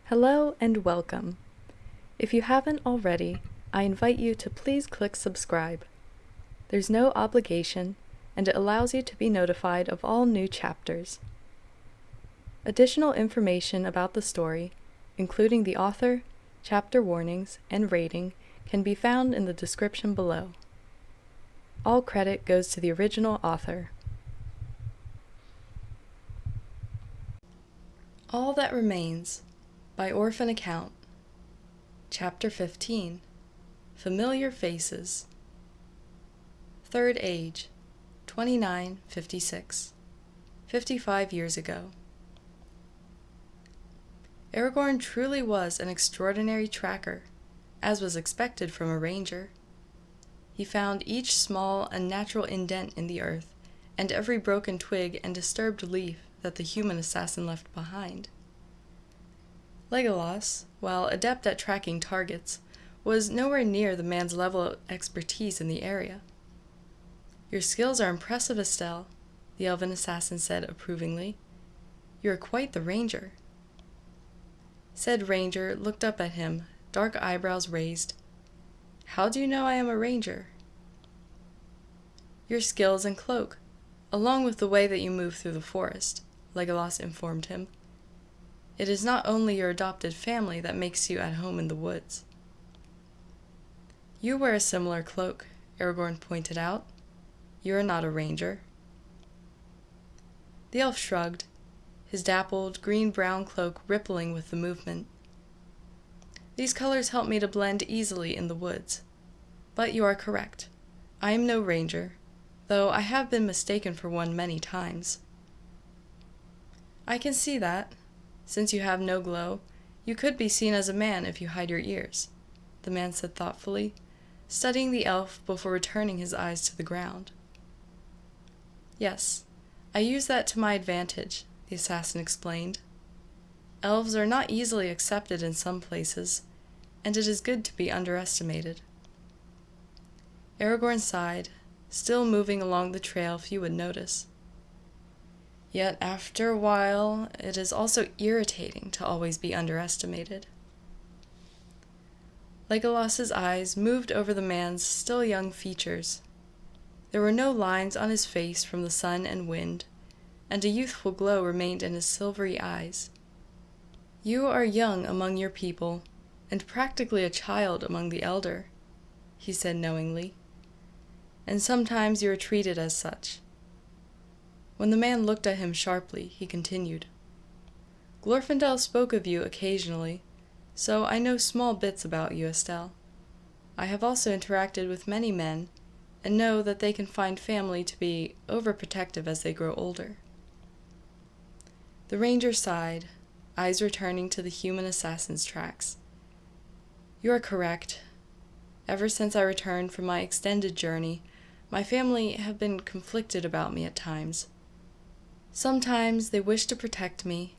Hello and welcome. If you haven't already, I invite you to please click subscribe. There's no obligation, and it allows you to be notified of all new chapters. Additional information about the story, including the author, chapter warnings, and rating, can be found in the description below. All credit goes to the original author. All That Remains by Orphan Account. Chapter 15. Familiar Faces. Third Age, 2956. 55 years ago. Aragorn truly was an extraordinary tracker, as was expected from a ranger. He found each small, unnatural indent in the earth, and every broken twig and disturbed leaf that the human assassin left behind. Legolas, while adept at tracking targets, was nowhere near the man's level of expertise in the area. "Your skills are impressive, Estelle," the elven assassin said approvingly. "You are quite the ranger." Said ranger looked up at him, dark eyebrows raised. "How do you know I am a ranger?" "Your skills and cloak, along with the way that you move through the forest," Legolas informed him. "It is not only your adopted family that makes you at home in the woods." "You wear a similar cloak," Aragorn pointed out. "You are not a ranger." The elf shrugged, his dappled, green-brown cloak rippling with the movement. "These colors help me to blend easily in the woods. But you are correct. I am no ranger, though I have been mistaken for one many times." "I can see that. Since you have no glow, you could be seen as a man if you hide your ears," the man said thoughtfully, studying the elf before returning his eyes to the ground. "Yes, I use that to my advantage," the assassin explained. "Elves are not easily accepted in some places, and it is good to be underestimated." Aragorn sighed, still moving along the trail few would notice. Yet after a while, it is also irritating to always be underestimated. Legolas's eyes moved over the man's still young features. There were no lines on his face from the sun and wind, and a youthful glow remained in his silvery eyes. "You are young among your people, and practically a child among the elder," he said knowingly. "And sometimes you are treated as such." When the man looked at him sharply, he continued, "Glorfindel spoke of you occasionally, so I know small bits about you, Estelle. I have also interacted with many men, and know that they can find family to be overprotective as they grow older." The ranger sighed, eyes returning to the human assassin's tracks. "You are correct. Ever since I returned from my extended journey, my family have been conflicted about me at times. Sometimes they wish to protect me,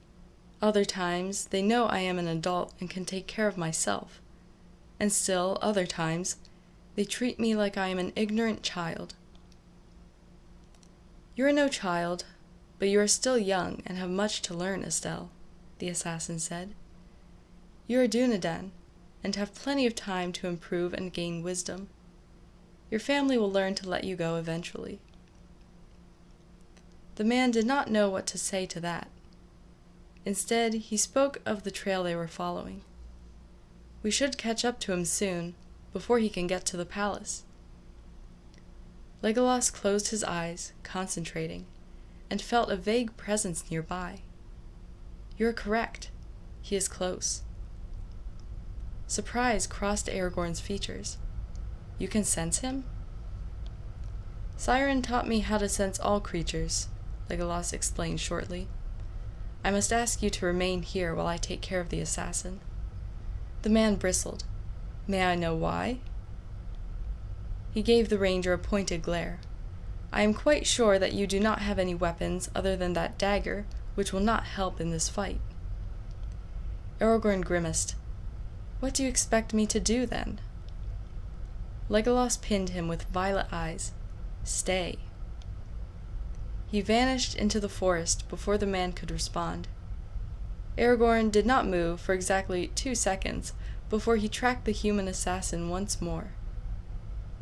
other times they know I am an adult and can take care of myself, and still other times they treat me like I am an ignorant child." "You are no child, but you are still young and have much to learn, Estelle," the assassin said. "You are Dunedain, and have plenty of time to improve and gain wisdom. Your family will learn to let you go eventually." The man did not know what to say to that. Instead, he spoke of the trail they were following. "We should catch up to him soon, before he can get to the palace." Legolas closed his eyes, concentrating, and felt a vague presence nearby. "You are correct. He is close." Surprise crossed Aragorn's features. "You can sense him?" "Siren taught me how to sense all creatures," Legolas explained shortly. "I must ask you to remain here while I take care of the assassin." The man bristled. "May I know why?" He gave the ranger a pointed glare. "I am quite sure that you do not have any weapons other than that dagger, which will not help in this fight." Aragorn grimaced. "What do you expect me to do, then?" Legolas pinned him with violet eyes. "Stay." He vanished into the forest before the man could respond. Aragorn did not move for exactly 2 seconds before he tracked the human assassin once more.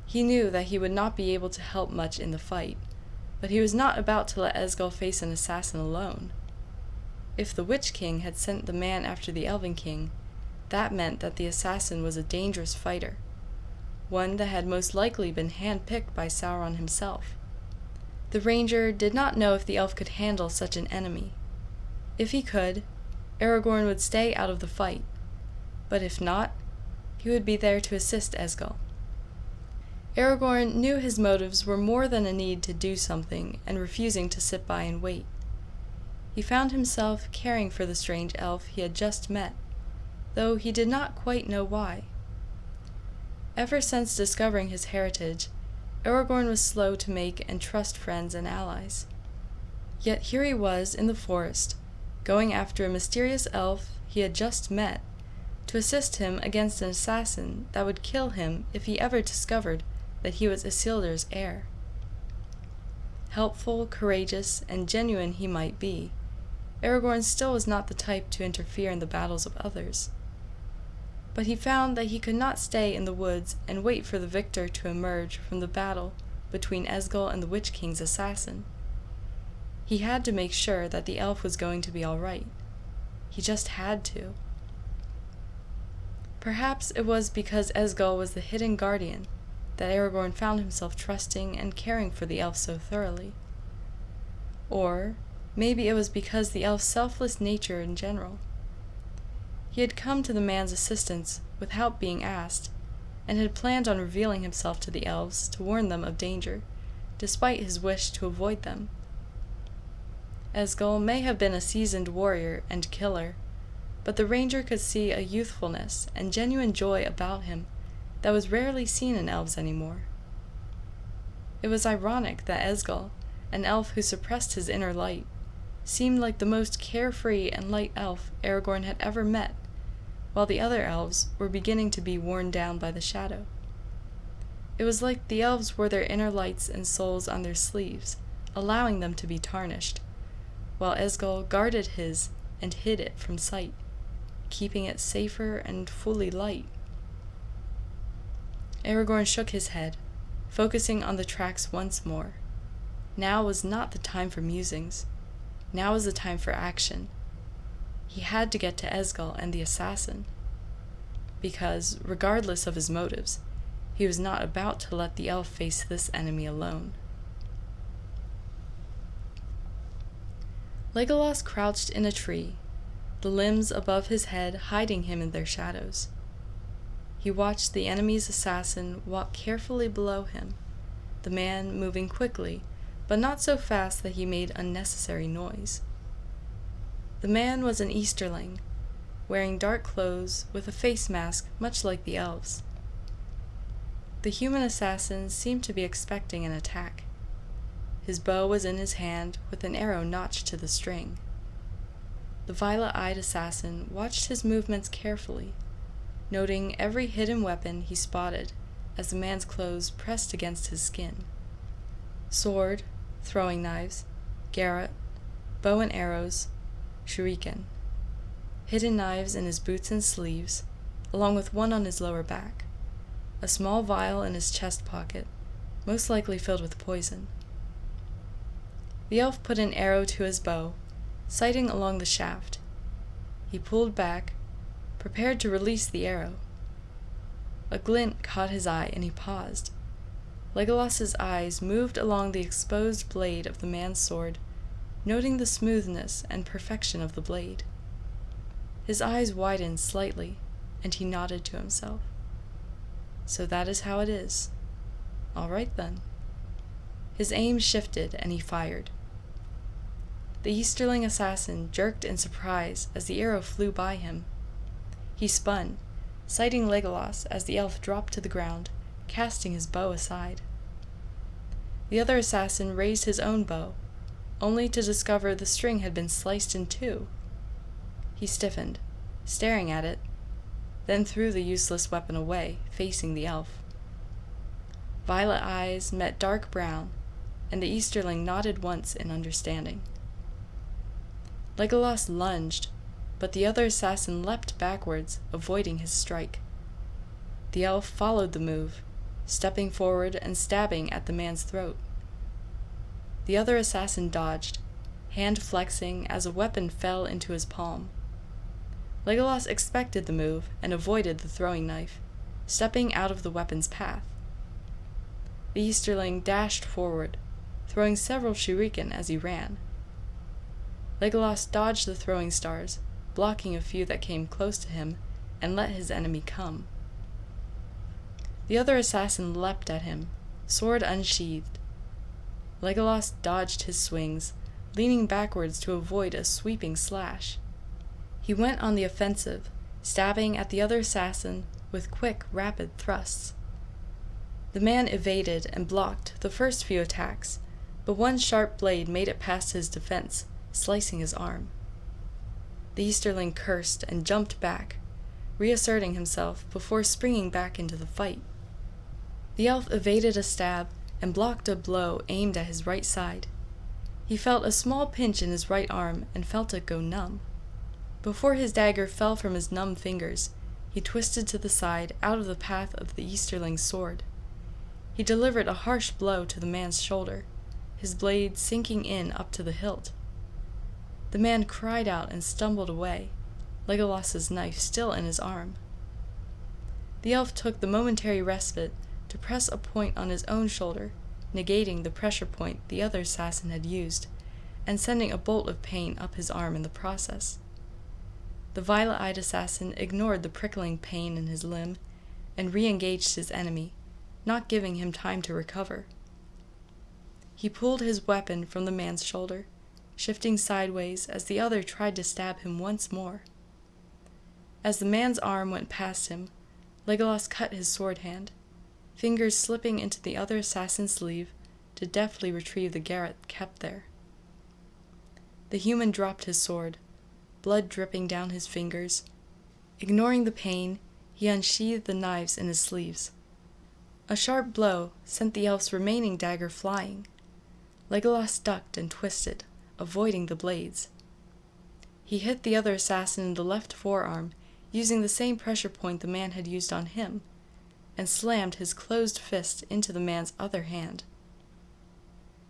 He knew that he would not be able to help much in the fight, but he was not about to let Esgil face an assassin alone. If the Witch King had sent the man after the Elven King, that meant that the assassin was a dangerous fighter, one that had most likely been hand-picked by Sauron himself. The ranger did not know if the elf could handle such an enemy. If he could, Aragorn would stay out of the fight, but if not, he would be there to assist Esgil. Aragorn knew his motives were more than a need to do something and refusing to sit by and wait. He found himself caring for the strange elf he had just met, though he did not quite know why. Ever since discovering his heritage, Aragorn was slow to make and trust friends and allies. Yet here he was in the forest, going after a mysterious elf he had just met, to assist him against an assassin that would kill him if he ever discovered that he was Isildur's heir. Helpful, courageous, and genuine he might be, Aragorn still was not the type to interfere in the battles of others. But he found that he could not stay in the woods and wait for the victor to emerge from the battle between Esgil and the Witch King's assassin. He had to make sure that the elf was going to be all right. He just had to. Perhaps it was because Esgil was the hidden guardian that Aragorn found himself trusting and caring for the elf so thoroughly. Or maybe it was because the elf's selfless nature in general. He had come to the man's assistance without being asked, and had planned on revealing himself to the elves to warn them of danger, despite his wish to avoid them. Esgil may have been a seasoned warrior and killer, but the ranger could see a youthfulness and genuine joy about him that was rarely seen in elves anymore. It was ironic that Esgil, an elf who suppressed his inner light, seemed like the most carefree and light elf Aragorn had ever met, while the other elves were beginning to be worn down by the shadow. It was like the elves wore their inner lights and souls on their sleeves, allowing them to be tarnished, while Esgil guarded his and hid it from sight, keeping it safer and fully light. Aragorn shook his head, focusing on the tracks once more. Now was not the time for musings. Now was the time for action. He had to get to Esgil and the assassin, because, regardless of his motives, he was not about to let the elf face this enemy alone. Legolas crouched in a tree, the limbs above his head hiding him in their shadows. He watched the enemy's assassin walk carefully below him, the man moving quickly, but not so fast that he made unnecessary noise. The man was an Easterling, wearing dark clothes with a face mask much like the elves. The human assassin seemed to be expecting an attack. His bow was in his hand with an arrow notched to the string. The violet-eyed assassin watched his movements carefully, noting every hidden weapon he spotted as the man's clothes pressed against his skin. Sword, throwing knives, garrote, bow and arrows, shuriken. Hidden knives in his boots and sleeves, along with one on his lower back. A small vial in his chest pocket, most likely filled with poison. The elf put an arrow to his bow, sighting along the shaft. He pulled back, prepared to release the arrow. A glint caught his eye, and he paused. Legolas's eyes moved along the exposed blade of the man's sword, noting the smoothness and perfection of the blade. His eyes widened slightly, and he nodded to himself. So that is how it is. All right, then. His aim shifted, and he fired. The Easterling assassin jerked in surprise as the arrow flew by him. He spun, sighting Legolas as the elf dropped to the ground, casting his bow aside. The other assassin raised his own bow, only to discover the string had been sliced in two. He stiffened, staring at it, then threw the useless weapon away, facing the elf. Violet eyes met dark brown, and the Easterling nodded once in understanding. Legolas lunged, but the other assassin leapt backwards, avoiding his strike. The elf followed the move, stepping forward and stabbing at the man's throat. The other assassin dodged, hand flexing as a weapon fell into his palm. Legolas expected the move and avoided the throwing knife, stepping out of the weapon's path. The Easterling dashed forward, throwing several shuriken as he ran. Legolas dodged the throwing stars, blocking a few that came close to him, and let his enemy come. The other assassin leapt at him, sword unsheathed. Legolas dodged his swings, leaning backwards to avoid a sweeping slash. He went on the offensive, stabbing at the other assassin with quick, rapid thrusts. The man evaded and blocked the first few attacks, but one sharp blade made it past his defense, slicing his arm. The Easterling cursed and jumped back, reasserting himself before springing back into the fight. The elf evaded a stab and blocked a blow aimed at his right side. He felt a small pinch in his right arm and felt it go numb. Before his dagger fell from his numb fingers, he twisted to the side out of the path of the Easterling's sword. He delivered a harsh blow to the man's shoulder, his blade sinking in up to the hilt. The man cried out and stumbled away, Legolas's knife still in his arm. The elf took the momentary respite to press a point on his own shoulder, negating the pressure point the other assassin had used, and sending a bolt of pain up his arm in the process. The violet-eyed assassin ignored the prickling pain in his limb and re-engaged his enemy, not giving him time to recover. He pulled his weapon from the man's shoulder, shifting sideways as the other tried to stab him once more. As the man's arm went past him, Legolas cut his sword hand, fingers slipping into the other assassin's sleeve to deftly retrieve the garrote kept there. The human dropped his sword, blood dripping down his fingers. Ignoring the pain, he unsheathed the knives in his sleeves. A sharp blow sent the elf's remaining dagger flying. Legolas ducked and twisted, avoiding the blades. He hit the other assassin in the left forearm, using the same pressure point the man had used on him, and slammed his closed fist into the man's other hand.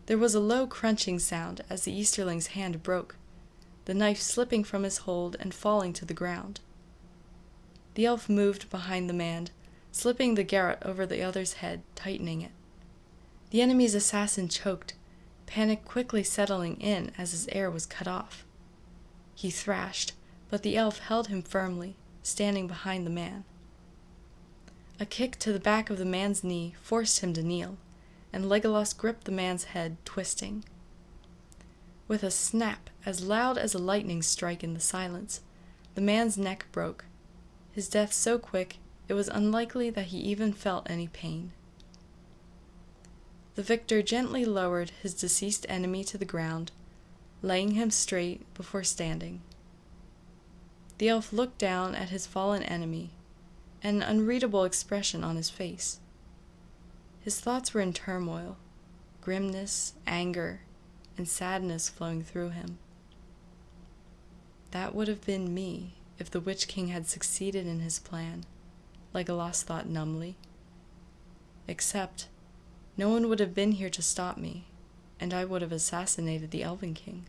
There was a low crunching sound as the Easterling's hand broke, the knife slipping from his hold and falling to the ground. The elf moved behind the man, slipping the garrote over the other's head, tightening it. The enemy's assassin choked, panic quickly settling in as his air was cut off. He thrashed, but the elf held him firmly, standing behind the man. A kick to the back of the man's knee forced him to kneel, and Legolas gripped the man's head, twisting. With a snap as loud as a lightning strike in the silence, the man's neck broke, his death so quick it was unlikely that he even felt any pain. The victor gently lowered his deceased enemy to the ground, laying him straight before standing. The elf looked down at his fallen enemy, an unreadable expression on his face. His thoughts were in turmoil, grimness, anger, and sadness flowing through him. That would have been me if the Witch King had succeeded in his plan, Legolas thought numbly. Except, no one would have been here to stop me, and I would have assassinated the Elven King.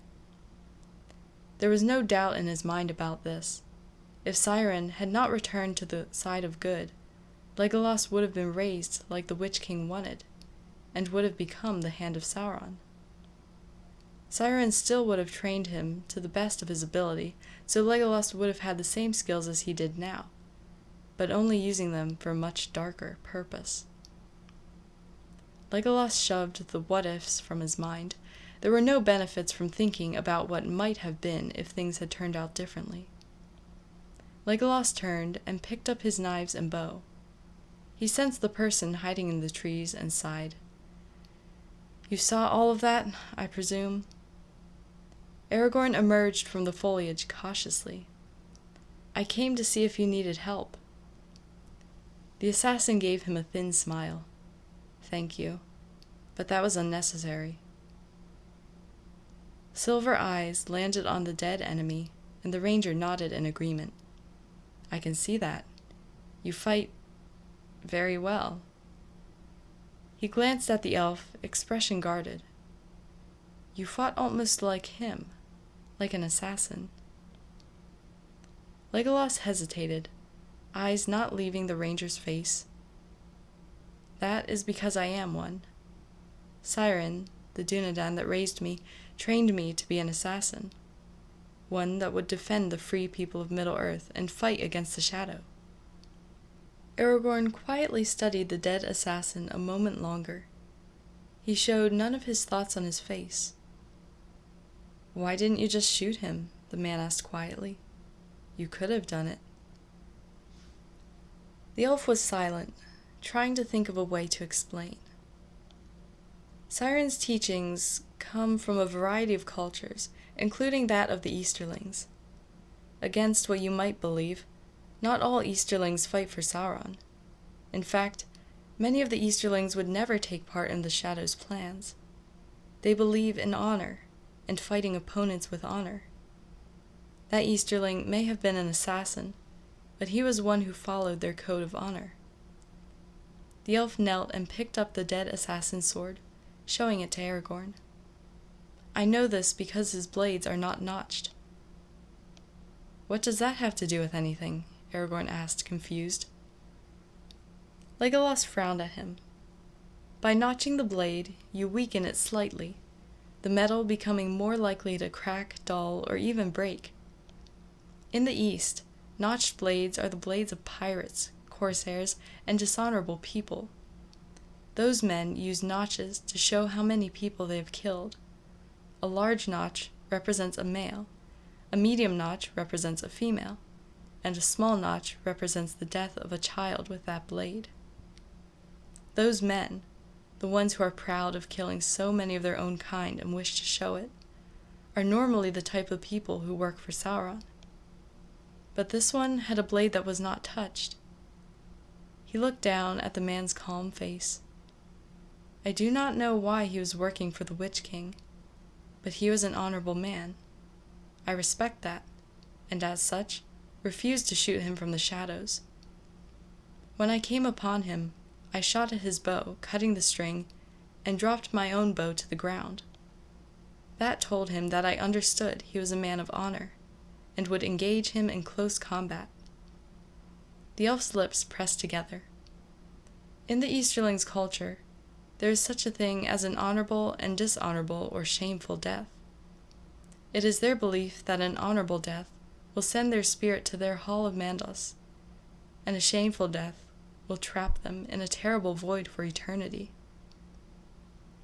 There was no doubt in his mind about this. If Sauron had not returned to the side of good, Legolas would have been raised like the Witch King wanted, and would have become the Hand of Sauron. Sauron still would have trained him to the best of his ability, so Legolas would have had the same skills as he did now, but only using them for a much darker purpose. Legolas shoved the what-ifs from his mind. There were no benefits from thinking about what might have been if things had turned out differently. Legolas turned and picked up his knives and bow. He sensed the person hiding in the trees and sighed. "You saw all of that, I presume?" Aragorn emerged from the foliage cautiously. "I came to see if you needed help." The assassin gave him a thin smile. "Thank you, but that was unnecessary." Silver eyes landed on the dead enemy, and the ranger nodded in agreement. "I can see that. You fight very well." He glanced at the elf, expression guarded. "You fought almost like him, like an assassin." Legolas hesitated, eyes not leaving the ranger's face. "That is because I am one. Siren, the Dunedain that raised me, trained me to be an assassin, one that would defend the free people of Middle-earth and fight against the shadow." Aragorn quietly studied the dead assassin a moment longer. He showed none of his thoughts on his face. "Why didn't you just shoot him?" the man asked quietly. "You could have done it." The elf was silent, trying to think of a way to explain. Siren's teachings come from a variety of cultures, including that of the Easterlings. Against what you might believe, not all Easterlings fight for Sauron. In fact, many of the Easterlings would never take part in the Shadow's plans. They believe in honor, and fighting opponents with honor. That Easterling may have been an assassin, but he was one who followed their code of honor. The elf knelt and picked up the dead assassin's sword, showing it to Aragorn. "I know this because his blades are not notched." "What does that have to do with anything?" Aragorn asked, confused. Legolas frowned at him. "By notching the blade, you weaken it slightly, the metal becoming more likely to crack, dull, or even break. In the East, notched blades are the blades of pirates, corsairs, and dishonorable people. Those men use notches to show how many people they have killed. A large notch represents a male, a medium notch represents a female, and a small notch represents the death of a child with that blade. Those men, the ones who are proud of killing so many of their own kind and wish to show it, are normally the type of people who work for Sauron. But this one had a blade that was not touched." He looked down at the man's calm face. "I do not know why he was working for the Witch King, but he was an honorable man. I respect that, and as such, refused to shoot him from the shadows. When I came upon him, I shot at his bow, cutting the string, and dropped my own bow to the ground. That told him that I understood he was a man of honor, and would engage him in close combat." The elf's lips pressed together. In the Easterling's culture, there is such a thing as an honorable and dishonorable or shameful death. It is their belief that an honorable death will send their spirit to their hall of Mandos, and a shameful death will trap them in a terrible void for eternity.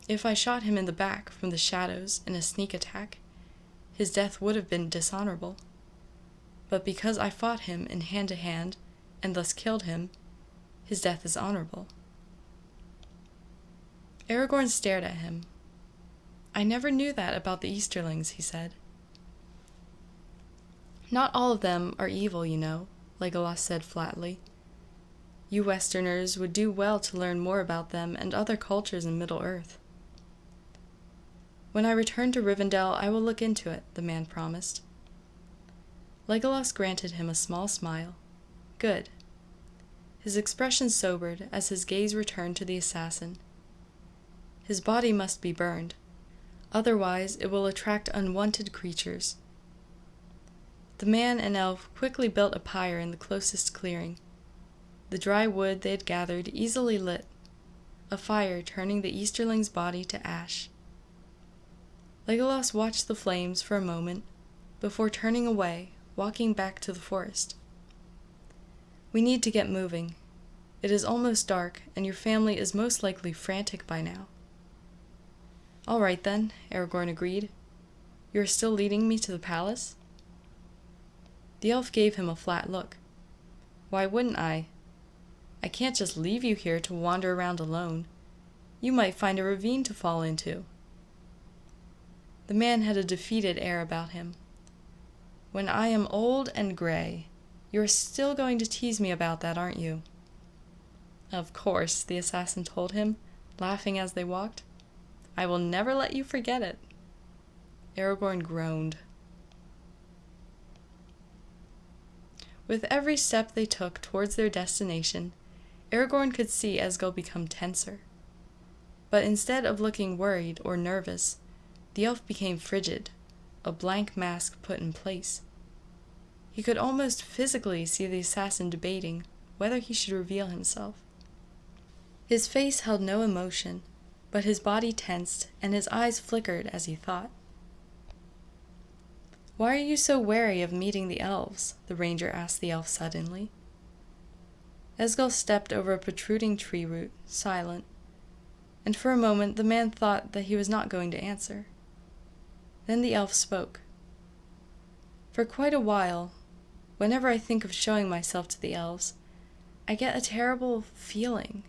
If I shot him in the back from the shadows in a sneak attack, his death would have been dishonorable. But because I fought him in hand-to-hand, and thus killed him, his death is honorable." Aragorn stared at him. "I never knew that about the Easterlings," he said. "Not all of them are evil, you know," Legolas said flatly. "You Westerners would do well to learn more about them and other cultures in Middle-earth." "When I return to Rivendell, I will look into it," the man promised. Legolas granted him a small smile. "Good." His expression sobered as his gaze returned to the assassin. "His body must be burned, otherwise it will attract unwanted creatures." The man and elf quickly built a pyre in the closest clearing. The dry wood they had gathered easily lit, a fire turning the Easterling's body to ash. Legolas watched the flames for a moment, before turning away, walking back to the forest. "We need to get moving. It is almost dark, and your family is most likely frantic by now." "All right then," Aragorn agreed. "You are still leading me to the palace?" The elf gave him a flat look. "Why wouldn't I? I can't just leave you here to wander around alone. You might find a ravine to fall into." The man had a defeated air about him. "When I am old and gray, you're still going to tease me about that, aren't you?" "Of course," the assassin told him, laughing as they walked. "I will never let you forget it." Aragorn groaned. With every step they took towards their destination, Aragorn could see Esgil become tenser. But instead of looking worried or nervous, the elf became frigid, a blank mask put in place. He could almost physically see the assassin debating whether he should reveal himself. His face held no emotion, but his body tensed and his eyes flickered as he thought. "Why are you so wary of meeting the elves?" the ranger asked the elf suddenly. Esgil stepped over a protruding tree root, silent, and for a moment the man thought that he was not going to answer. Then the elf spoke. "For quite a while, whenever I think of showing myself to the elves, I get a terrible feeling.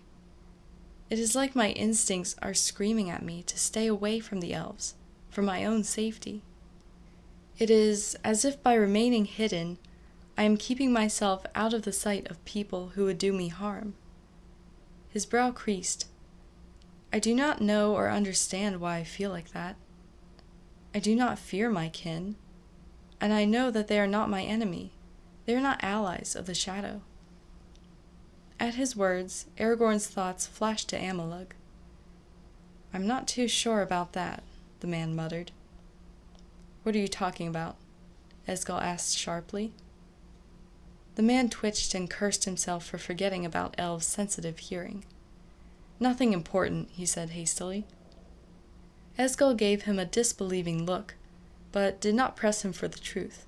It is like my instincts are screaming at me to stay away from the elves, for my own safety. It is as if by remaining hidden, I am keeping myself out of the sight of people who would do me harm." His brow creased. "I do not know or understand why I feel like that. I do not fear my kin, and I know that they are not my enemy. They are not allies of the shadow." At his words, Aragorn's thoughts flashed to Amalug. "I'm not too sure about that," the man muttered. "What are you talking about?" Esgil asked sharply. The man twitched and cursed himself for forgetting about elves' sensitive hearing. "Nothing important," he said hastily. Esgil gave him a disbelieving look, but did not press him for the truth.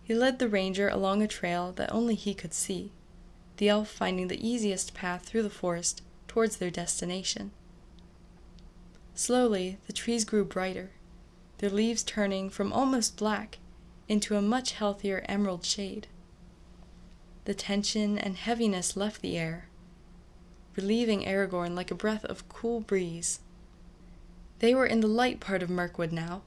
He led the ranger along a trail that only he could see, the elf finding the easiest path through the forest towards their destination. Slowly, the trees grew brighter, their leaves turning from almost black into a much healthier emerald shade. The tension and heaviness left the air, relieving Aragorn like a breath of cool breeze. They were in the light part of Mirkwood now,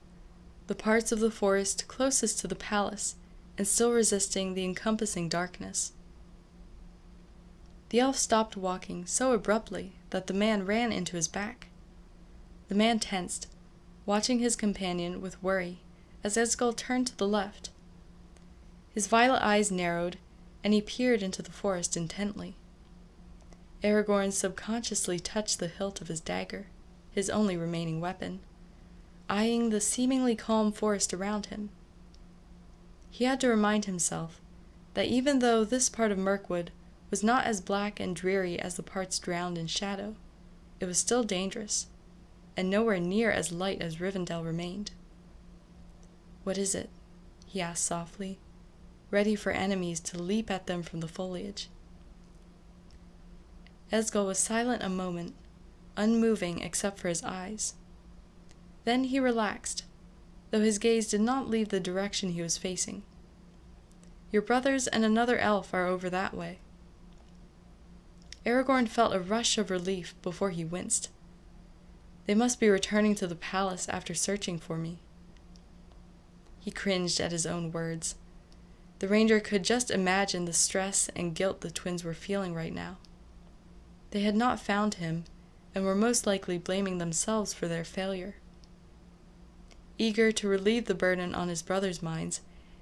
the parts of the forest closest to the palace and still resisting the encompassing darkness. The elf stopped walking so abruptly that the man ran into his back. The man tensed, watching his companion with worry as Esgil turned to the left. His violet eyes narrowed, and he peered into the forest intently. Aragorn subconsciously touched the hilt of his dagger, his only remaining weapon, eyeing the seemingly calm forest around him. He had to remind himself that even though this part of Mirkwood was not as black and dreary as the parts drowned in shadow, it was still dangerous, and nowhere near as light as Rivendell remained. "What is it?" he asked softly, ready for enemies to leap at them from the foliage. Esgil was silent a moment, unmoving except for his eyes. Then he relaxed, though his gaze did not leave the direction he was facing. "Your brothers and another elf are over that way." Aragorn felt a rush of relief before he winced. "They must be returning to the palace after searching for me." He cringed at his own words. The ranger could just imagine the stress and guilt the twins were feeling right now. They had not found him, and were most likely blaming themselves for their failure. Eager to relieve the burden on his brothers' minds,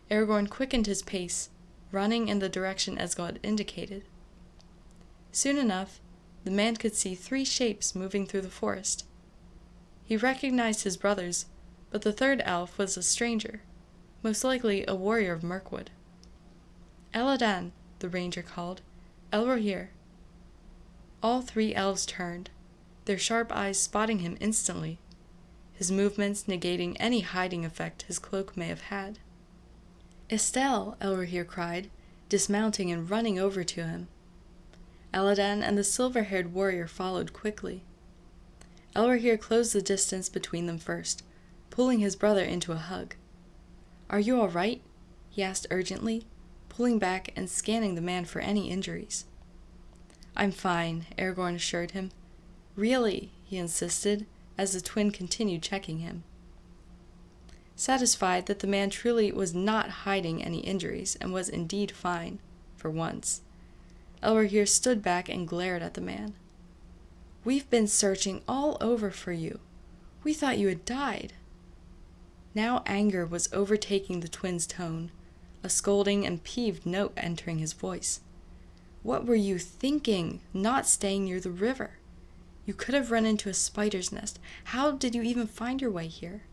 Aragorn quickened his pace, running in the direction Esgil had indicated. Soon enough, the man could see 3 shapes moving through the forest. He recognized his brothers, but the third elf was a stranger, most likely a warrior of Mirkwood. "Eladan," the ranger called. "Elrohir." All 3 elves turned, their sharp eyes spotting him instantly, his movements negating any hiding effect his cloak may have had. "Estelle!" Elrohir cried, dismounting and running over to him. Eladan and the silver-haired warrior followed quickly. Elrohir closed the distance between them first, pulling his brother into a hug. "Are you all right?" he asked urgently, pulling back and scanning the man for any injuries. "I'm fine," Aragorn assured him. "Really," he insisted, as the twin continued checking him. Satisfied that the man truly was not hiding any injuries and was indeed fine, for once, Elrohir stood back and glared at the man. "We've been searching all over for you. We thought you had died." Now anger was overtaking the twin's tone, a scolding and peeved note entering his voice. "What were you thinking, not staying near the river? You could have run into a spider's nest. How did you even find your way here?"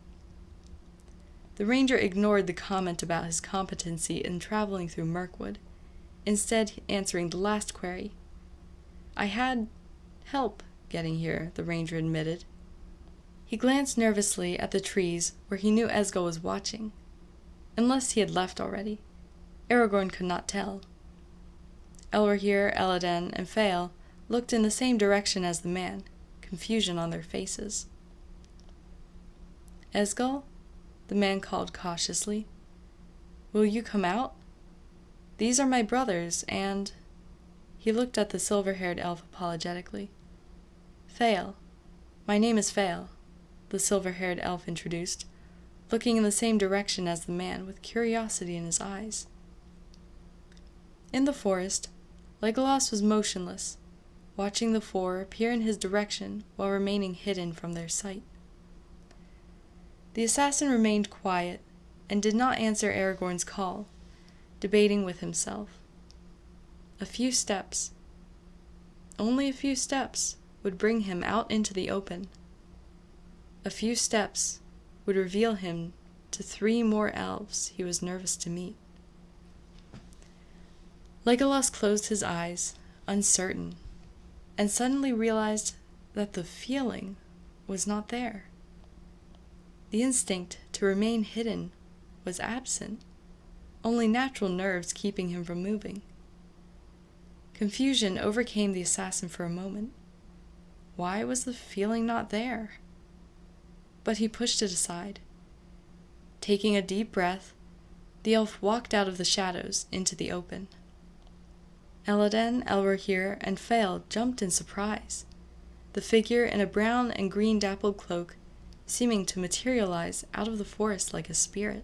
The ranger ignored the comment about his competency in traveling through Mirkwood, instead answering the last query. "I had help getting here," the ranger admitted. He glanced nervously at the trees where he knew Esgol was watching. Unless he had left already, Aragorn could not tell. Elrohir, Elladan, and Fael looked in the same direction as the man, confusion on their faces. "Esgol," the man called cautiously, "will you come out? These are my brothers, and—" He looked at the silver-haired elf apologetically. "Fael. My name is Fael," the silver-haired elf introduced, looking in the same direction as the man with curiosity in his eyes. In the forest, Legolas was motionless, watching the four peer in his direction while remaining hidden from their sight. The assassin remained quiet and did not answer Aragorn's call, debating with himself. A few steps, only a few steps, would bring him out into the open. A few steps would reveal him to 3 more elves he was nervous to meet. Legolas closed his eyes, uncertain, and suddenly realized that the feeling was not there. The instinct to remain hidden was absent, only natural nerves keeping him from moving. Confusion overcame the assassin for a moment. Why was the feeling not there? But he pushed it aside. Taking a deep breath, the elf walked out of the shadows into the open. Elladan, Elrohir, and Fael jumped in surprise, the figure in a brown and green dappled cloak seeming to materialize out of the forest like a spirit.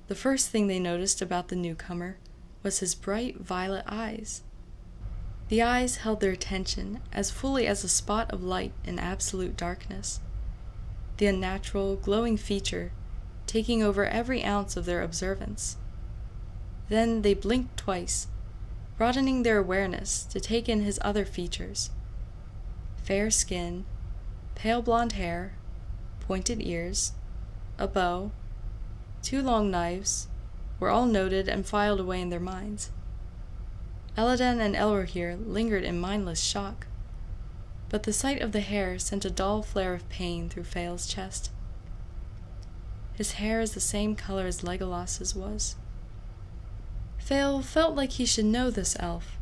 The first thing they noticed about the newcomer was his bright violet eyes. The eyes held their attention as fully as a spot of light in absolute darkness, the unnatural, glowing feature taking over every ounce of their observance. Then they blinked twice, broadening their awareness to take in his other features. Fair skin, pale blonde hair, pointed ears, a bow, 2 long knives, were all noted and filed away in their minds. Elladan and Elrohir lingered in mindless shock, but the sight of the hair sent a dull flare of pain through Fael's chest. His hair is the same color as Legolas's was. Fael felt like he should know this elf.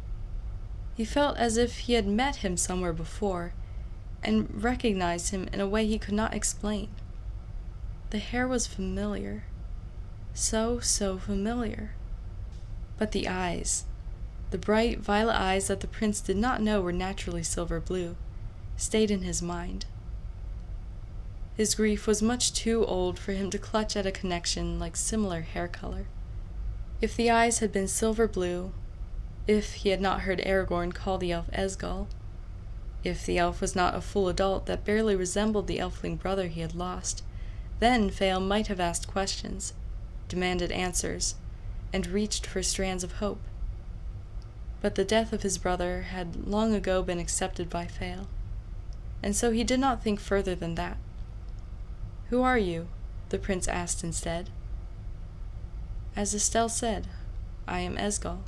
He felt as if he had met him somewhere before, and recognized him in a way he could not explain. The hair was familiar. So familiar. But the eyes, the bright violet eyes that the prince did not know were naturally silver blue, stayed in his mind. His grief was much too old for him to clutch at a connection like similar hair color. If the eyes had been silver blue, if he had not heard Aragorn call the elf Esgol, if the elf was not a full adult that barely resembled the elfling brother he had lost, then Fael might have asked questions, demanded answers, and reached for strands of hope. But the death of his brother had long ago been accepted by Fael, and so he did not think further than that. "Who are you?" the prince asked instead. "As Estelle said, I am Esgol,"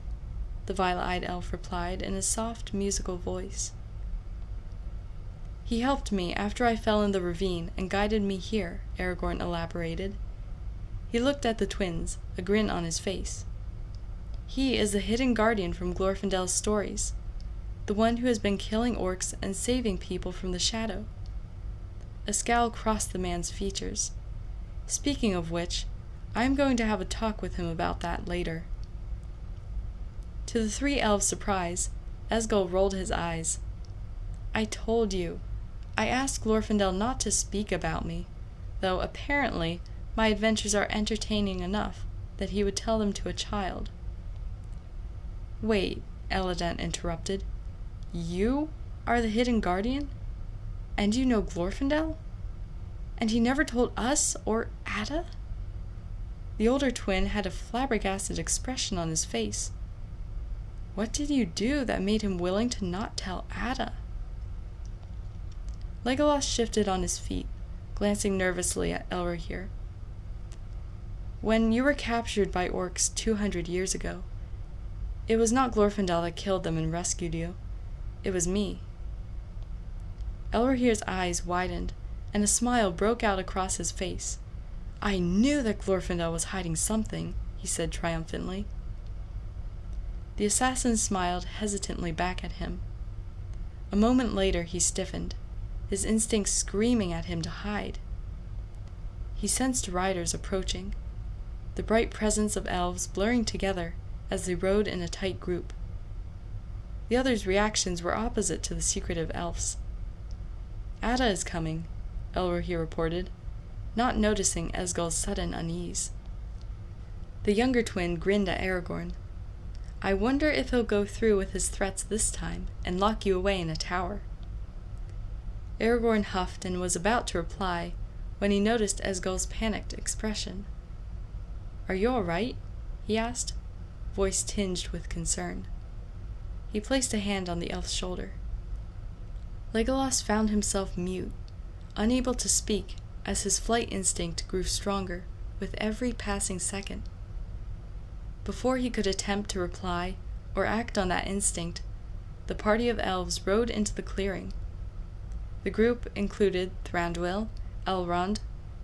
the violet-eyed elf replied in a soft, musical voice. "He helped me after I fell in the ravine and guided me here," Aragorn elaborated. He looked at the twins, a grin on his face. "He is the hidden guardian from Glorfindel's stories, the one who has been killing orcs and saving people from the shadow." A scowl crossed the man's features. "Speaking of which, I am going to have a talk with him about that later." To the 3 elves' surprise, Esgol rolled his eyes. "I told you. I asked Glorfindel not to speak about me, though apparently my adventures are entertaining enough that he would tell them to a child." "Wait," Elladan interrupted. "You are the hidden guardian? And you know Glorfindel? And he never told us or Ada?" The older twin had a flabbergasted expression on his face. What did you do that made him willing to not tell Ada? Legolas shifted on his feet, glancing nervously at Elrohir. When you were captured by orcs 200 years ago, it was not Glorfindel that killed them and rescued you. It was me. Elrohir's eyes widened, and a smile broke out across his face. I knew that Glorfindel was hiding something, he said triumphantly. The assassin smiled hesitantly back at him. A moment later he stiffened, his instincts screaming at him to hide. He sensed riders approaching, the bright presence of elves blurring together as they rode in a tight group. The others' reactions were opposite to the secretive elves. Ada is coming, Elrohir reported, not noticing Esgul's sudden unease. The younger twin grinned at Aragorn. I wonder if he'll go through with his threats this time and lock you away in a tower. Aragorn huffed and was about to reply when he noticed Esgul's panicked expression. Are you all right? He asked, voice tinged with concern. He placed a hand on the elf's shoulder. Legolas found himself mute, unable to speak as his flight instinct grew stronger with every passing second. Before he could attempt to reply or act on that instinct, the party of elves rode into the clearing. The group included Thranduil, Elrond,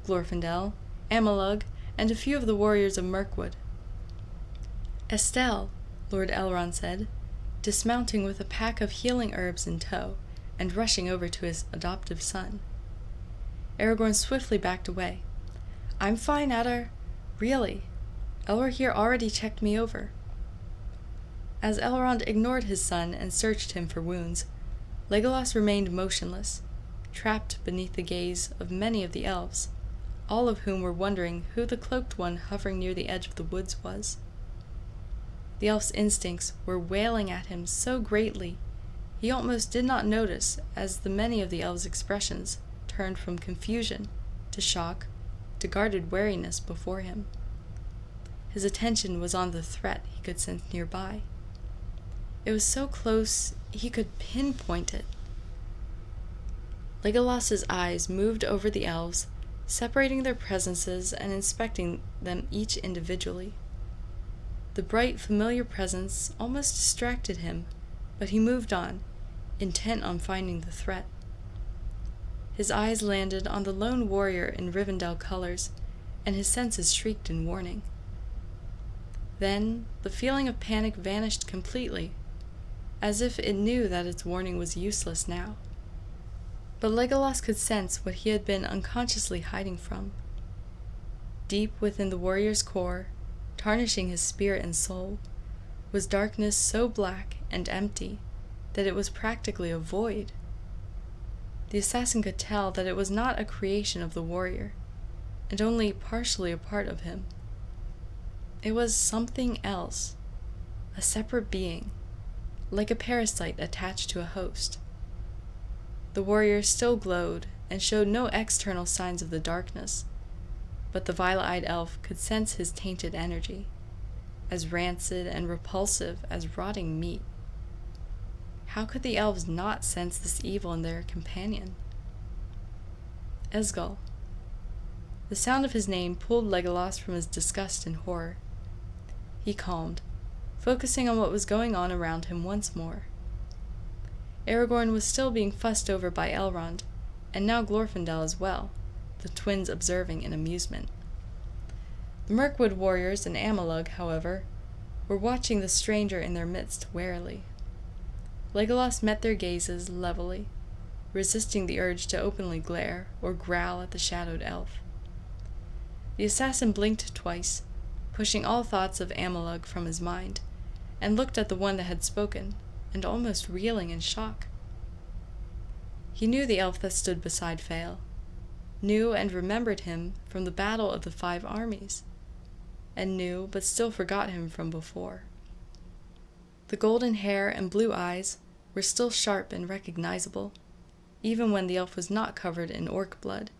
Glorfindel, Amalug, and a few of the warriors of Mirkwood. Estelle, Lord Elrond said, dismounting with a pack of healing herbs in tow and rushing over to his adoptive son. Aragorn swiftly backed away. I'm fine, Adar. Really. Elrohir already checked me over. As Elrond ignored his son and searched him for wounds, Legolas remained motionless, trapped beneath the gaze of many of the elves, all of whom were wondering who the cloaked one hovering near the edge of the woods was. The elf's instincts were wailing at him so greatly he almost did not notice as the many of the elves' expressions turned from confusion to shock to guarded wariness before him. His attention was on the threat he could sense nearby. It was so close he could pinpoint it. Legolas's eyes moved over the elves, separating their presences and inspecting them each individually. The bright, familiar presence almost distracted him, but he moved on, intent on finding the threat. His eyes landed on the lone warrior in Rivendell colors, and his senses shrieked in warning. Then, the feeling of panic vanished completely, as if it knew that its warning was useless now. But Legolas could sense what he had been unconsciously hiding from. Deep within the warrior's core, tarnishing his spirit and soul, was darkness so black and empty that it was practically a void. The assassin could tell that it was not a creation of the warrior, and only partially a part of him. It was something else, a separate being, like a parasite attached to a host. The warrior still glowed and showed no external signs of the darkness, but the violet-eyed elf could sense his tainted energy, as rancid and repulsive as rotting meat. How could the elves not sense this evil in their companion? Esgul. The sound of his name pulled Legolas from his disgust and horror. He calmed, focusing on what was going on around him once more. Aragorn was still being fussed over by Elrond, and now Glorfindel as well, the twins observing in amusement. The Mirkwood warriors and Amalug, however, were watching the stranger in their midst warily. Legolas met their gazes levelly, resisting the urge to openly glare or growl at the shadowed elf. The assassin blinked twice, pushing all thoughts of Amalug from his mind, and looked at the one that had spoken, and almost reeling in shock. He knew the elf that stood beside Fael, knew and remembered him from the battle of the 5 armies, and knew but still forgot him from before. The golden hair and blue eyes were still sharp and recognizable, even when the elf was not covered in orc blood,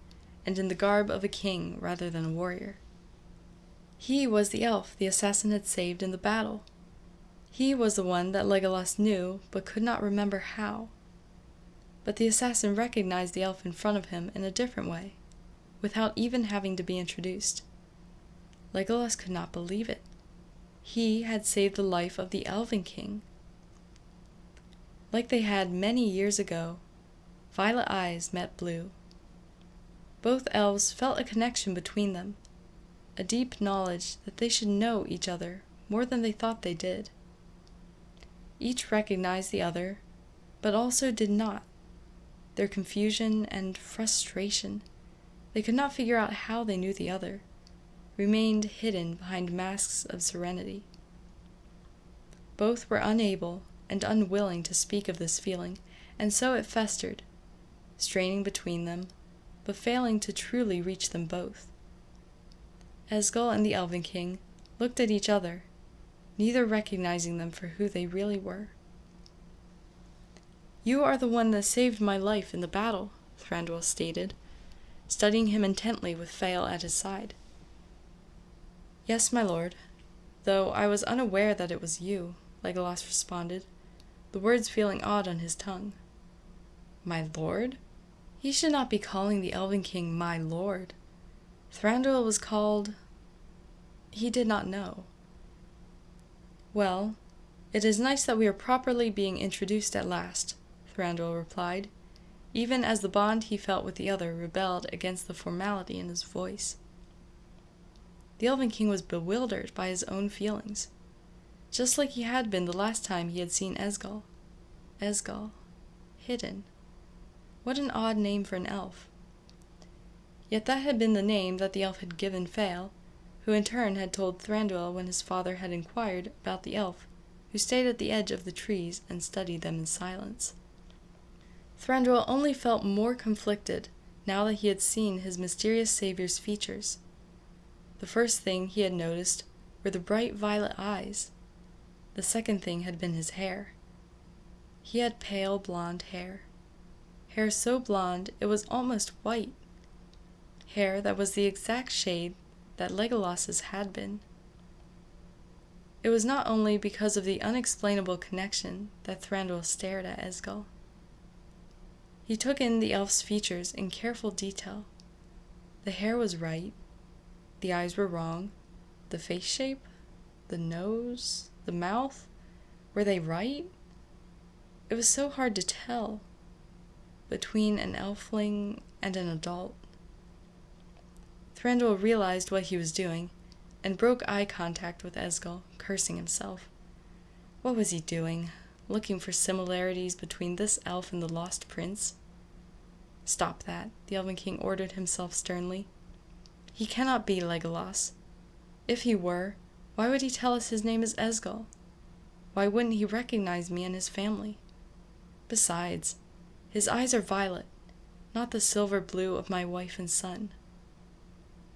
and in the garb of a king rather than a warrior. He was the elf the assassin had saved in the battle. He was the one that Legolas knew but could not remember how. But the assassin recognized the elf in front of him in a different way, without even having to be introduced. Legolas could not believe it. He had saved the life of the Elven King. Like they had many years ago, violet eyes met blue. Both elves felt a connection between them, a deep knowledge that they should know each other more than they thought they did. Each recognized the other, but also did not. Their confusion and frustration, they could not figure out how they knew the other, remained hidden behind masks of serenity. Both were unable and unwilling to speak of this feeling, and so it festered, straining between them, but failing to truly reach them both. Esgil and the Elven King looked at each other, neither recognizing them for who they really were. "You are the one that saved my life in the battle," Thranduil stated, studying him intently with Fael at his side. "Yes, my lord, though I was unaware that it was you," Legolas responded, the words feeling odd on his tongue. "My lord?" He should not be calling the Elven King my lord. Thranduil was called... He did not know. "Well, it is nice that we are properly being introduced at last," Thranduil replied, even as the bond he felt with the other rebelled against the formality in his voice. The Elven King was bewildered by his own feelings, just like he had been the last time he had seen Esgil. Esgil. Hidden. What an odd name for an elf. Yet that had been the name that the elf had given Fael, who in turn had told Thranduil when his father had inquired about the elf who stayed at the edge of the trees and studied them in silence. Thranduil only felt more conflicted now that he had seen his mysterious savior's features. The first thing he had noticed were the bright violet eyes. The second thing had been his hair. He had pale blonde hair. Hair so blonde it was almost white. Hair that was the exact shade that Legolas's had been. It was not only because of the unexplainable connection that Thranduil stared at Esgil. He took in the elf's features in careful detail. The hair was right. The eyes were wrong. The face shape, the nose, the mouth, were they right? It was so hard to tell between an elfling and an adult. Thranduil realized what he was doing and broke eye contact with Esgil, cursing himself. What was he doing, looking for similarities between this elf and the lost prince? "Stop that," the Elven King ordered himself sternly. "He cannot be Legolas. If he were, why would he tell us his name is Esgil? Why wouldn't he recognize me and his family? Besides, his eyes are violet, not the silver blue of my wife and son.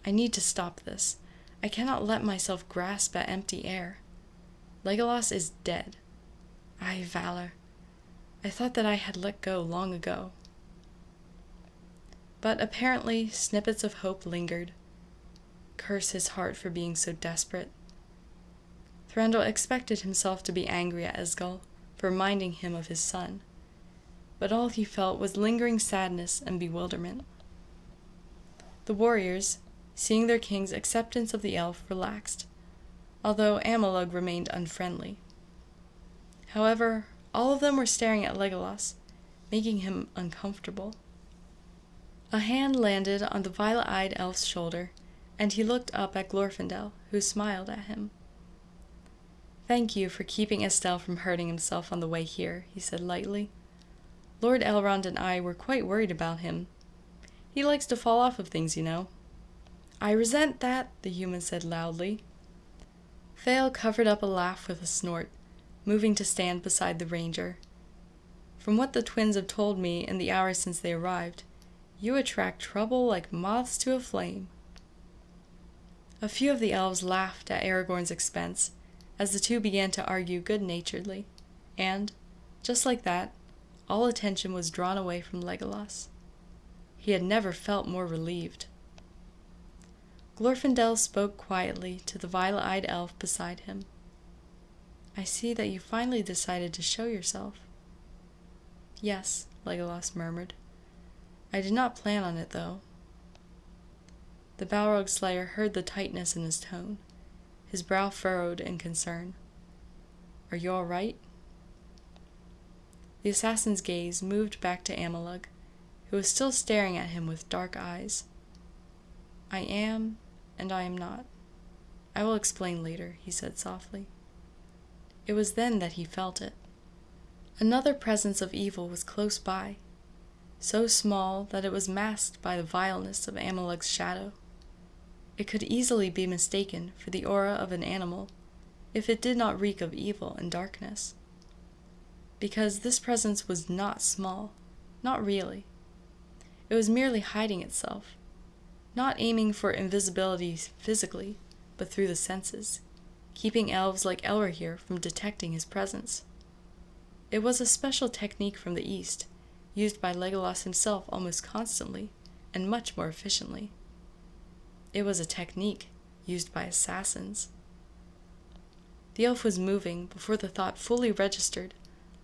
I need to stop this. I cannot let myself grasp at empty air. Legolas is dead. Ay, valor. I thought that I had let go long ago." But apparently snippets of hope lingered. Curse his heart for being so desperate. Thranduil expected himself to be angry at Esgil for reminding him of his son, but all he felt was lingering sadness and bewilderment. The warriors, seeing their king's acceptance of the elf, relaxed, although Amalug remained unfriendly. However, all of them were staring at Legolas, making him uncomfortable. A hand landed on the violet-eyed elf's shoulder, and he looked up at Glorfindel, who smiled at him. "Thank you for keeping Estelle from hurting himself on the way here," he said lightly. "Lord Elrond and I were quite worried about him. He likes to fall off of things, you know." "I resent that," the human said loudly. Fael covered up a laugh with a snort, moving to stand beside the ranger. "From what the twins have told me in the hours since they arrived, you attract trouble like moths to a flame." A few of the elves laughed at Aragorn's expense, as the two began to argue good-naturedly, and, just like that, all attention was drawn away from Legolas. He had never felt more relieved. Glorfindel spoke quietly to the violet-eyed elf beside him. "I see that you finally decided to show yourself." "Yes," Legolas murmured. "I did not plan on it, though." The Balrog Slayer heard the tightness in his tone. His brow furrowed in concern. "Are you all right?" The assassin's gaze moved back to Amalug, who was still staring at him with dark eyes. "I am, and I am not. I will explain later," he said softly. It was then that he felt it. Another presence of evil was close by, so small that it was masked by the vileness of Amalug's shadow. It could easily be mistaken for the aura of an animal, if it did not reek of evil and darkness. Because this presence was not small, not really. It was merely hiding itself, not aiming for invisibility physically, but through the senses, keeping elves like Elrohir from detecting his presence. It was a special technique from the East, used by Legolas himself almost constantly, and much more efficiently. It was a technique used by assassins. The elf was moving before the thought fully registered,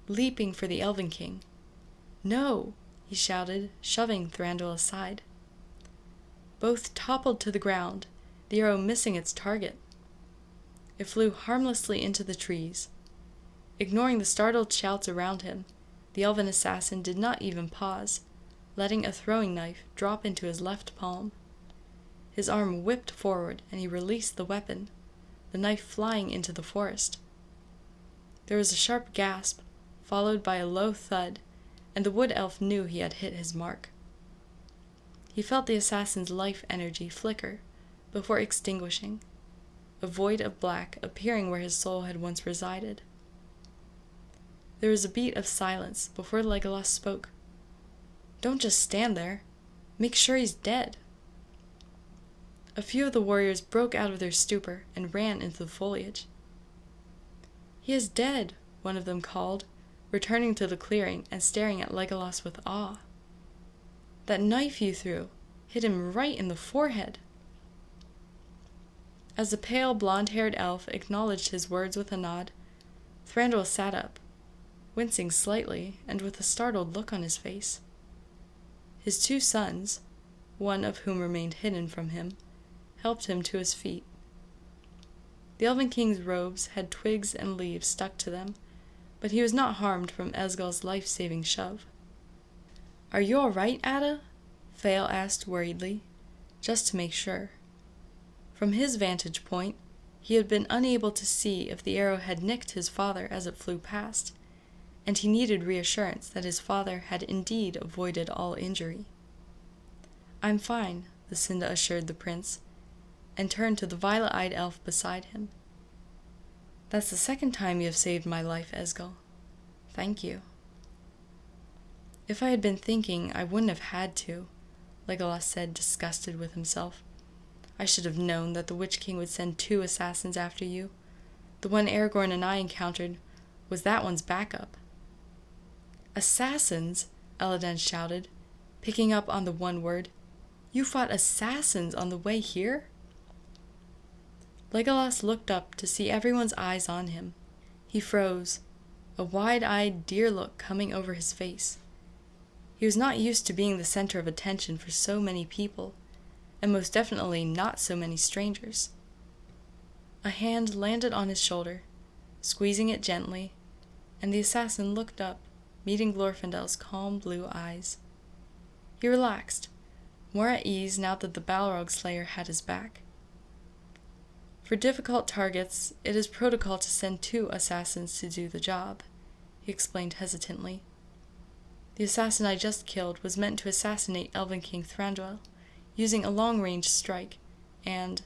leaping for the Elven King. "No!" he shouted, shoving Thranduil aside. Both toppled to the ground, the arrow missing its target. It flew harmlessly into the trees. Ignoring the startled shouts around him, the elven assassin did not even pause, letting a throwing knife drop into his left palm. His arm whipped forward, and he released the weapon, the knife flying into the forest. There was a sharp gasp, followed by a low thud, and the wood elf knew he had hit his mark. He felt the assassin's life energy flicker before extinguishing, a void of black appearing where his soul had once resided. There was a beat of silence before Legolas spoke. "Don't just stand there. Make sure he's dead." A few of the warriors broke out of their stupor and ran into the foliage. "He is dead," one of them called, returning to the clearing and staring at Legolas with awe. "That knife you threw hit him right in the forehead." As the pale, blonde-haired elf acknowledged his words with a nod, Thranduil sat up, wincing slightly and with a startled look on his face. His two sons, one of whom remained hidden from him, helped him to his feet. The Elven King's robes had twigs and leaves stuck to them, but he was not harmed from Esgil's life-saving shove. "Are you all right, Ada?" Fael asked worriedly, just to make sure. From his vantage point, he had been unable to see if the arrow had nicked his father as it flew past, and he needed reassurance that his father had indeed avoided all injury. "I'm fine," Lucinda assured the prince, and turned to the violet-eyed elf beside him. "That's the second time you have saved my life, Esgil. Thank you." "If I had been thinking, I wouldn't have had to," Legolas said, disgusted with himself. "I should have known that the Witch King would send 2 assassins after you. The one Aragorn and I encountered was that one's backup." "Assassins?" Elladan shouted, picking up on the one word. "You fought assassins on the way here?" Legolas looked up to see everyone's eyes on him. He froze, a wide-eyed deer look coming over his face. He was not used to being the center of attention for so many people, and most definitely not so many strangers. A hand landed on his shoulder, squeezing it gently, and the assassin looked up, meeting Glorfindel's calm blue eyes. He relaxed, more at ease now that the Balrog Slayer had his back. "For difficult targets, it is protocol to send 2 assassins to do the job," he explained hesitantly. "The assassin I just killed was meant to assassinate Elven King Thranduil, using a long-range strike, and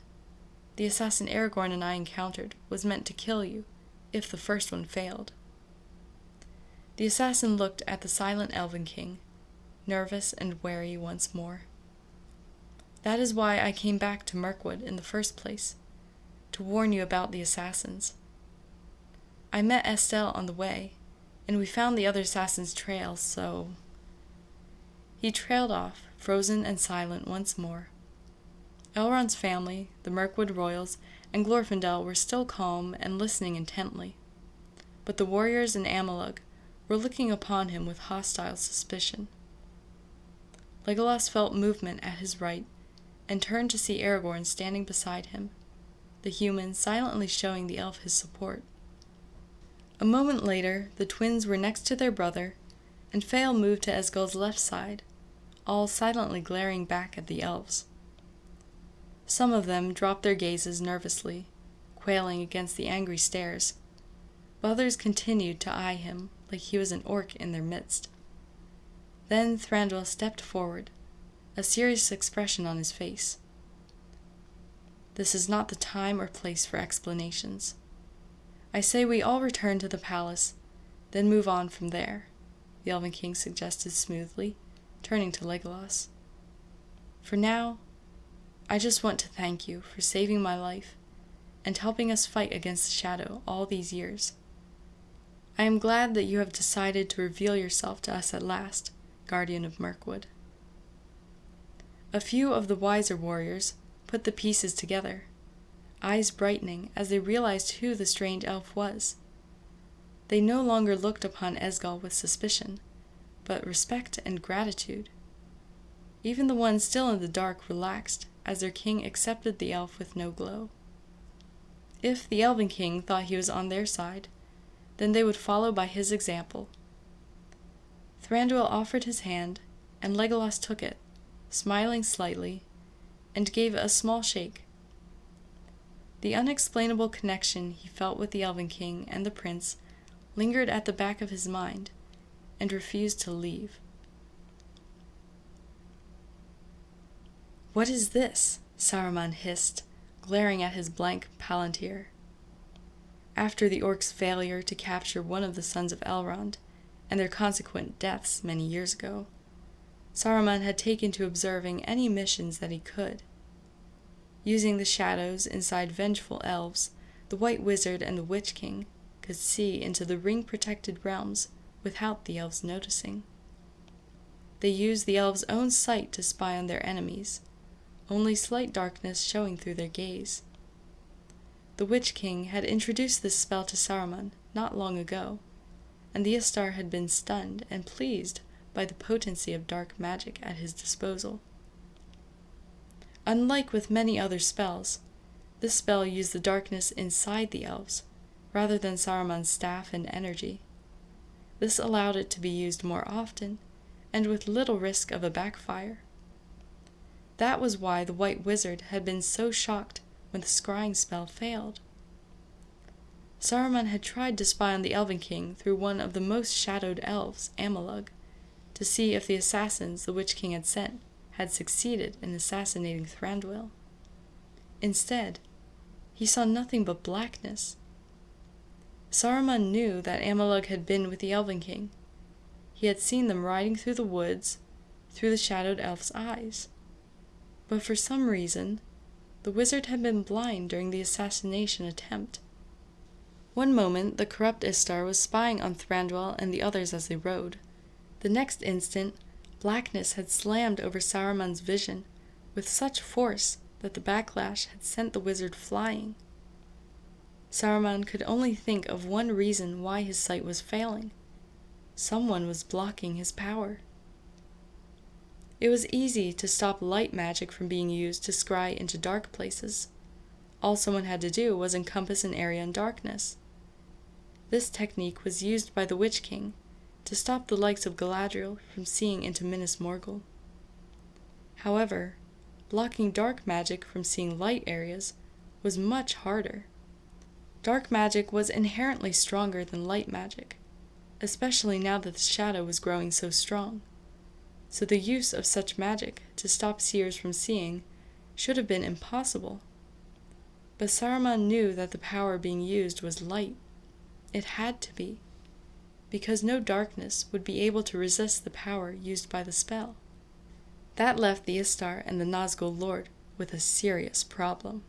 the assassin Aragorn and I encountered was meant to kill you, if the first one failed." The assassin looked at the silent Elven King, nervous and wary once more. "That is why I came back to Mirkwood in the first place, to warn you about the assassins. I met Estelle on the way, and we found the other assassin's trail, so—" He trailed off, frozen and silent once more. Elrond's family, the Mirkwood royals, and Glorfindel were still calm and listening intently, but the warriors in Amalug were looking upon him with hostile suspicion. Legolas felt movement at his right, and turned to see Aragorn standing beside him, the human silently showing the elf his support. A moment later, the twins were next to their brother, and Fael moved to Esgul's left side, all silently glaring back at the elves. Some of them dropped their gazes nervously, quailing against the angry stares, but others continued to eye him like he was an orc in their midst. Then Thranduil stepped forward, a serious expression on his face. "This is not the time or place for explanations. I say we all return to the palace, then move on from there," the Elven King suggested smoothly, turning to Legolas. "For now, I just want to thank you for saving my life and helping us fight against the shadow all these years. I am glad that you have decided to reveal yourself to us at last, Guardian of Mirkwood." A few of the wiser warriors put the pieces together, eyes brightening as they realized who the strange elf was. They no longer looked upon Esgul with suspicion, but respect and gratitude. Even the ones still in the dark relaxed as their king accepted the elf with no glow. If the Elven King thought he was on their side, then they would follow by his example. Thranduil offered his hand, and Legolas took it, smiling slightly, and gave it a small shake. The unexplainable connection he felt with the Elven King and the prince lingered at the back of his mind, and refused to leave. "What is this?" Saruman hissed, glaring at his blank palantir. After the orcs' failure to capture one of the sons of Elrond, and their consequent deaths many years ago, Saruman had taken to observing any missions that he could. Using the shadows inside vengeful elves, the White Wizard and the Witch King could see into the ring-protected realms without the elves noticing. They used the elves' own sight to spy on their enemies, only slight darkness showing through their gaze. The Witch King had introduced this spell to Saruman not long ago, and the Istar had been stunned and pleased by the potency of dark magic at his disposal. Unlike with many other spells, this spell used the darkness inside the elves, rather than Saruman's staff and energy. This allowed it to be used more often, and with little risk of a backfire. That was why the White Wizard had been so shocked when the scrying spell failed. Saruman had tried to spy on the Elven King through one of the most shadowed elves, Amalug, to see if the assassins the Witch King had sent had succeeded in assassinating Thranduil. Instead, he saw nothing but blackness. Saruman knew that Amalug had been with the Elven King. He had seen them riding through the woods, through the shadowed elf's eyes. But for some reason, the wizard had been blind during the assassination attempt. One moment, the corrupt Istar was spying on Thranduil and the others as they rode. The next instant, blackness had slammed over Saruman's vision with such force that the backlash had sent the wizard flying. Saruman could only think of one reason why his sight was failing. Someone was blocking his power. It was easy to stop light magic from being used to scry into dark places. All someone had to do was encompass an area in darkness. This technique was used by the Witch King to stop the likes of Galadriel from seeing into Minas Morgul. However, blocking dark magic from seeing light areas was much harder. Dark magic was inherently stronger than light magic, especially now that the shadow was growing so strong. So the use of such magic to stop seers from seeing should have been impossible. But Saruman knew that the power being used was light. It had to be, because no darkness would be able to resist the power used by the spell. That left the Istar and the Nazgûl Lord with a serious problem.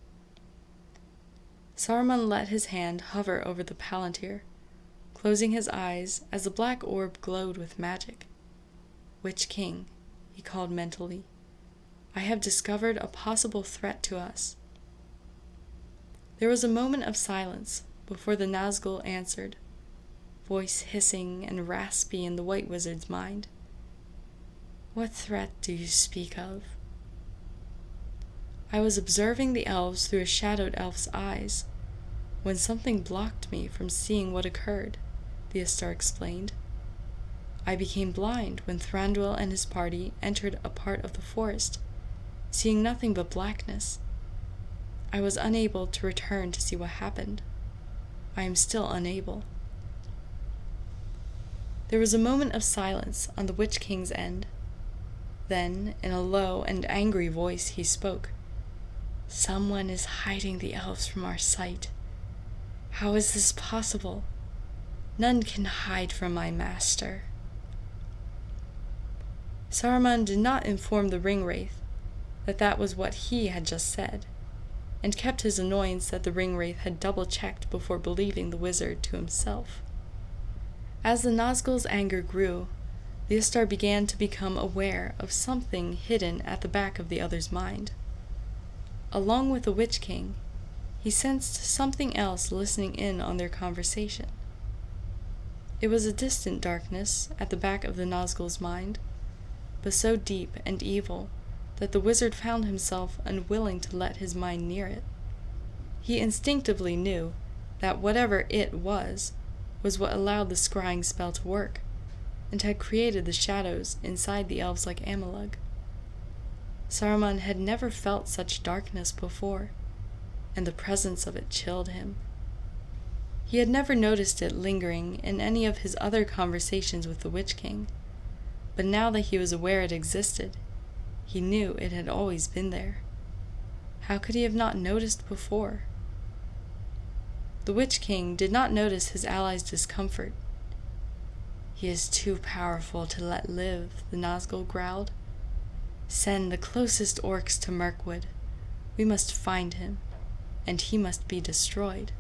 Saruman let his hand hover over the palantir, closing his eyes as the black orb glowed with magic. "Witch King," he called mentally, I have discovered a possible threat to us." There was a moment of silence before the Nazgûl answered, voice hissing and raspy in the White Wizard's mind. "What threat do you speak of?" "I was observing the elves through a shadowed elf's eyes, when something blocked me from seeing what occurred," the Istar explained. "I became blind when Thranduil and his party entered a part of the forest, seeing nothing but blackness. I was unable to return to see what happened. I am still unable." There was a moment of silence on the Witch King's end. Then, in a low and angry voice, he spoke. "Someone is hiding the elves from our sight. How is this possible? None can hide from my master." Saruman did not inform the Ringwraith that that was what he had just said, and kept his annoyance that the Ringwraith had double-checked before believing the wizard to himself. As the Nazgûl's anger grew, the Istar began to become aware of something hidden at the back of the other's mind. Along with the Witch King, he sensed something else listening in on their conversation. It was a distant darkness at the back of the Nazgûl's mind, but so deep and evil that the wizard found himself unwilling to let his mind near it. He instinctively knew that whatever it was what allowed the scrying spell to work, and had created the shadows inside the elves like Amalug. Saruman had never felt such darkness before, and the presence of it chilled him. He had never noticed it lingering in any of his other conversations with the Witch King, but now that he was aware it existed, he knew it had always been there. How could he have not noticed before? The Witch King did not notice his ally's discomfort. "He is too powerful to let live," the Nazgûl growled. "Send the closest orcs to Mirkwood. We must find him, and he must be destroyed."